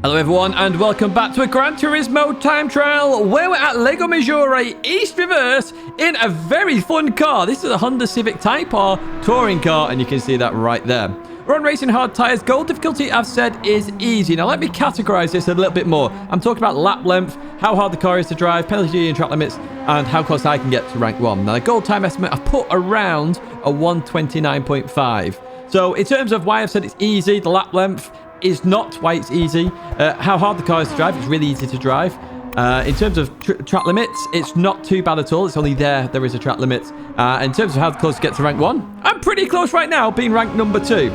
Hello everyone and welcome back to a Gran Turismo time trial where we're at Lego Maggiore East Reverse in a very fun car. This is a Honda Civic Type R touring car and you can see that right there. We're on racing hard tyres. Goal difficulty, I've said, is easy. Now let me categorize this a little bit more. I'm talking about lap length, how hard the car is to drive, penalty and track limits, and how close I can get to rank 1. Now the goal time estimate I've put around a 1:29.5. So in terms of why I've said it's easy, the lap length is not why it's easy. How hard the car is to drive, it's really easy to drive. In terms of track limits, it's not too bad at all. It's only there is a track limit. In terms of how close to get to rank 1, I'm pretty close right now, being ranked number 2.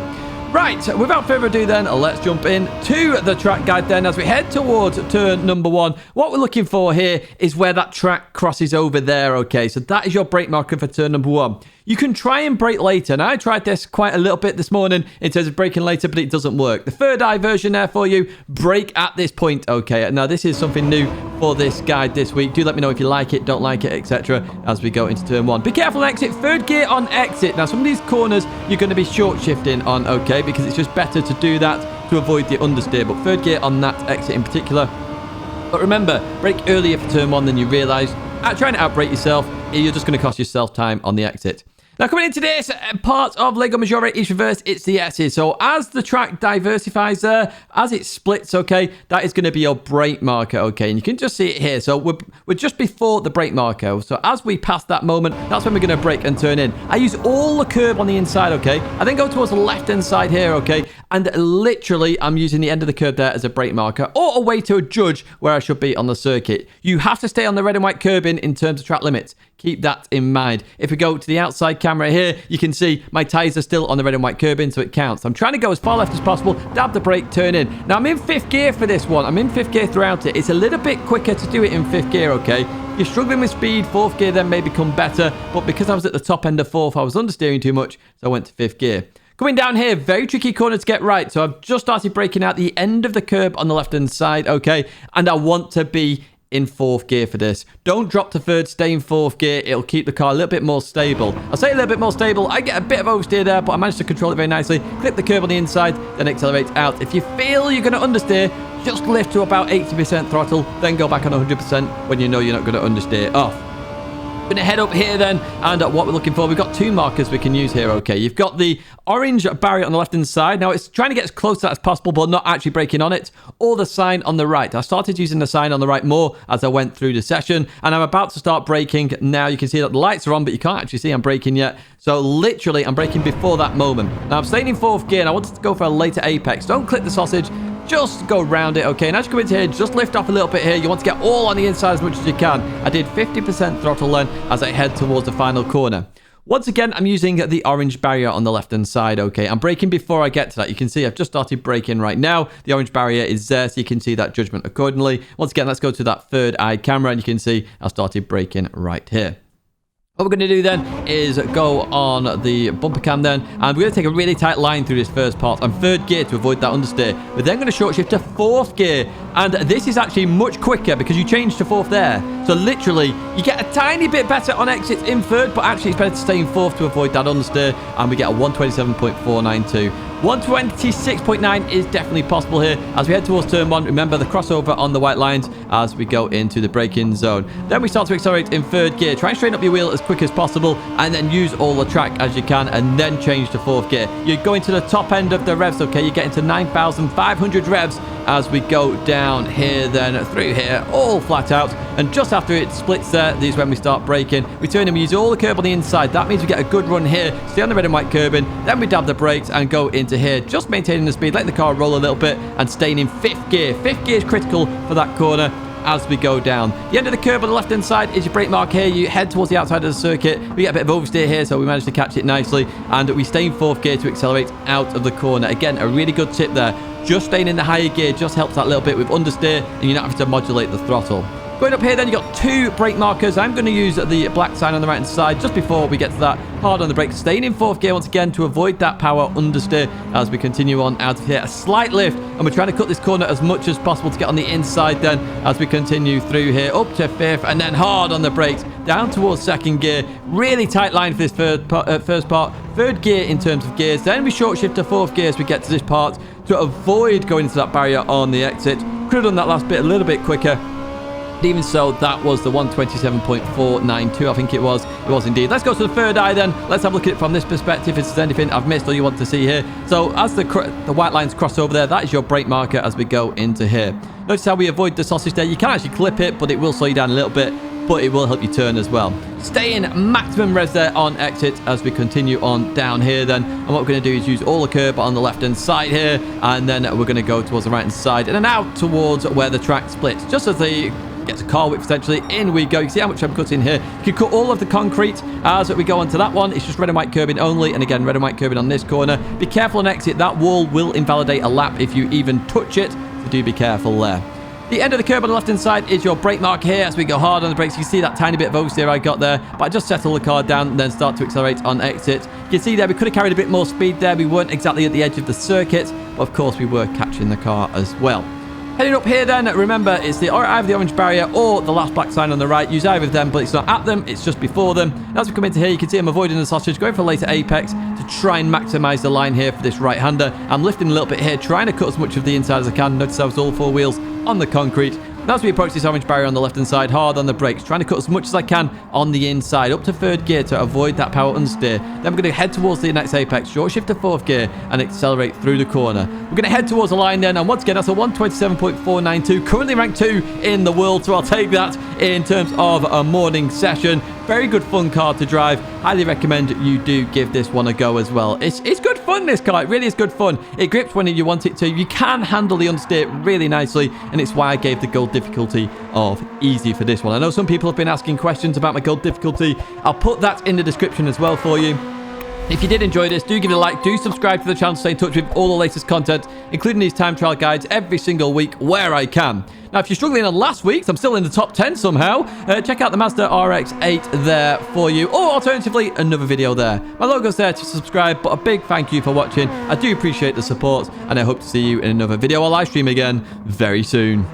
Right, without further ado then, let's jump in to the track guide then as we head towards turn number 1. What we're looking for here is where that track crosses over there, okay? So that is your brake marker for turn number 1. You can try and brake later. Now, I tried this quite a little bit this morning in terms of braking later, but it doesn't work. The third eye version there for you, brake at this point, okay? Now, this is something new for this guide this week. Do let me know if you like it, don't like it, etc. as we go into turn 1. Be careful on exit. Third gear on exit. Now, some of these corners you're going to be short shifting on, okay? Because it's just better to do that to avoid the understeer. But third gear on that exit in particular. But remember, brake earlier for turn 1 than you realise. Trying to outbrake yourself, you're just going to cost yourself time on the exit. Now, coming into this part of Lego Maggiore East Reverse, it's the S's. So as the track diversifies there, as it splits, okay, that is going to be your brake marker, okay? And you can just see it here. So we're just before the brake marker. So as we pass that moment, that's when we're going to brake and turn in. I use all the curb on the inside, okay? I then go towards the left-hand side here, okay? And literally, I'm using the end of the curb there as a brake marker or a way to judge where I should be on the circuit. You have to stay on the red and white curbing in terms of track limits. Keep that in mind. If we go to the outside camera here, you can see my tyres are still on the red and white curbing, so it counts. I'm trying to go as far left as possible, dab the brake, turn in. Now, I'm in 5th gear for this one. I'm in 5th gear throughout it. It's a little bit quicker to do it in 5th gear, okay? If you're struggling with speed, 4th gear then may become better, but because I was at the top end of 4th, I was understeering too much, so I went to 5th gear. Coming down here, very tricky corner to get right. So I've just started braking out the end of the curb on the left-hand side, okay? And I want to be in 4th gear for this. Don't drop to 3rd, stay in 4th gear. It'll keep the car a little bit more stable. I'll say a little bit more stable. I get a bit of oversteer there, but I managed to control it very nicely. Clip the curb on the inside, then accelerate out. If you feel you're going to understeer, just lift to about 80% throttle, then go back on 100% when you know you're not going to understeer off. Going to head up here then, and what we're looking for, we've got 2 markers we can use here, okay? You've got the orange barrier on the left-hand side. Now, it's trying to get as close to that as possible, but not actually braking on it, or the sign on the right. I started using the sign on the right more as I went through the session, and I'm about to start braking. Now, you can see that the lights are on, but you can't actually see I'm braking yet. So, literally, I'm braking before that moment. Now, I'm staying in 4th gear, and I wanted to go for a later apex. Don't clip the sausage. Just go around it, okay? And as you come into here, just lift off a little bit here. You want to get all on the inside as much as you can. I did 50% throttle then as I head towards the final corner. Once again, I'm using the orange barrier on the left-hand side, okay? I'm braking before I get to that. You can see I've just started braking right now. The orange barrier is there, so you can see that judgment accordingly. Once again, let's go to that third eye camera, and you can see I started braking right here. What we're going to do then is go on the bumper cam then, and we're going to take a really tight line through this first part on 3rd gear to avoid that understeer. We're then going to short shift to 4th gear, and this is actually much quicker because you change to 4th there. So literally, you get a tiny bit better on exits in 3rd, but actually it's better to stay in 4th to avoid that understeer, and we get a 127.492. 126.9 is definitely possible here as we head towards turn 1. Remember the crossover on the white lines as we go into the braking zone. Then we start to accelerate in 3rd gear. Try and straighten up your wheel as quick as possible and then use all the track as you can and then change to 4th gear. You're going to the top end of the revs, okay? You're getting to 9,500 revs as we go down here then through here, all flat out. And just after it splits there, this is when we start braking. We turn and we use all the curb on the inside. That means we get a good run here, stay on the red and white curbing, then we dab the brakes and go into here, just maintaining the speed, letting the car roll a little bit and staying in 5th gear. 5th gear is critical for that corner as we go down. The end of the curve on the left-hand side is your brake mark here. You head towards the outside of the circuit. We get a bit of oversteer here, so we managed to catch it nicely. And we stay in 4th gear to accelerate out of the corner. Again, a really good tip there. Just staying in the higher gear just helps that little bit with understeer, and you're not having to modulate the throttle. Going up here, then, you've got 2 brake markers. I'm going to use the black sign on the right-hand side just before we get to that. Hard on the brakes. Staying in 4th gear once again to avoid that power understeer as we continue on out of here. A slight lift, and we're trying to cut this corner as much as possible to get on the inside then as we continue through here. Up to 5th, and then hard on the brakes. Down towards 2nd gear. Really tight line for this first part. 3rd gear in terms of gears. Then we short shift to 4th gear as we get to this part to avoid going into that barrier on the exit. Could have done that last bit a little bit quicker. Even so, that was the 127.492, I think it was. It was indeed. Let's go to the 3rd eye then. Let's have a look at it from this perspective. If there's anything I've missed or you want to see here. So as the white lines cross over there, that is your brake marker as we go into here. Notice how we avoid the sausage there. You can actually clip it, but it will slow you down a little bit. But it will help you turn as well. Stay in maximum res there on exit as we continue on down here then. And what we're going to do is use all the curb on the left-hand side here. And then we're going to go towards the right-hand side. And then out towards where the track splits. Just as the gets a car width essentially. In we go. You can see how much I'm cutting here. You can cut all of the concrete as we go onto that one. It's just red and white curbing only. And again, red and white curbing on this corner. Be careful on exit. That wall will invalidate a lap if you even touch it. So do be careful there. The end of the curb on the left-hand side is your brake mark here as we go hard on the brakes. You can see that tiny bit of oversteer I got there, but I just settle the car down and then start to accelerate on exit. You can see there we could have carried a bit more speed there. We weren't exactly at the edge of the circuit, but of course we were catching the car as well. Heading up here then, remember it's either the orange barrier or the last black sign on the right. Use either of them, but it's not at them, it's just before them. And as we come into here, you can see I'm avoiding the sausage, going for a later apex to try and maximize the line here for this right-hander. I'm lifting a little bit here, trying to cut as much of the inside as I can. Notice I was all 4 wheels on the concrete. Now as we approach this orange barrier on the left-hand side, hard on the brakes, trying to cut as much as I can on the inside, up to 3rd gear to avoid that power understeer. Then we're going to head towards the next apex, short shift to 4th gear, and accelerate through the corner. We're going to head towards the line then, and once again, that's a 127.492, currently ranked 2 in the world, so I'll take that in terms of a morning session. Very good fun car to drive. Highly recommend you do give this one a go as well. It's good fun, this car. It really is good fun. It grips when you want it to. You can handle the understeer really nicely, and it's why I gave the gold difficulty of easy for this one. I know some people have been asking questions about my gold difficulty. I'll put that in the description as well for you. If you did enjoy this, do give it a like, do subscribe to the channel to stay in touch with all the latest content, including these time trial guides every single week where I can. Now, if you're struggling on last week's, I'm still in the top 10 somehow, check out the Mazda RX-8 there for you, or alternatively, another video there. My logo's there to subscribe, but a big thank you for watching. I do appreciate the support, and I hope to see you in another video or live stream again very soon.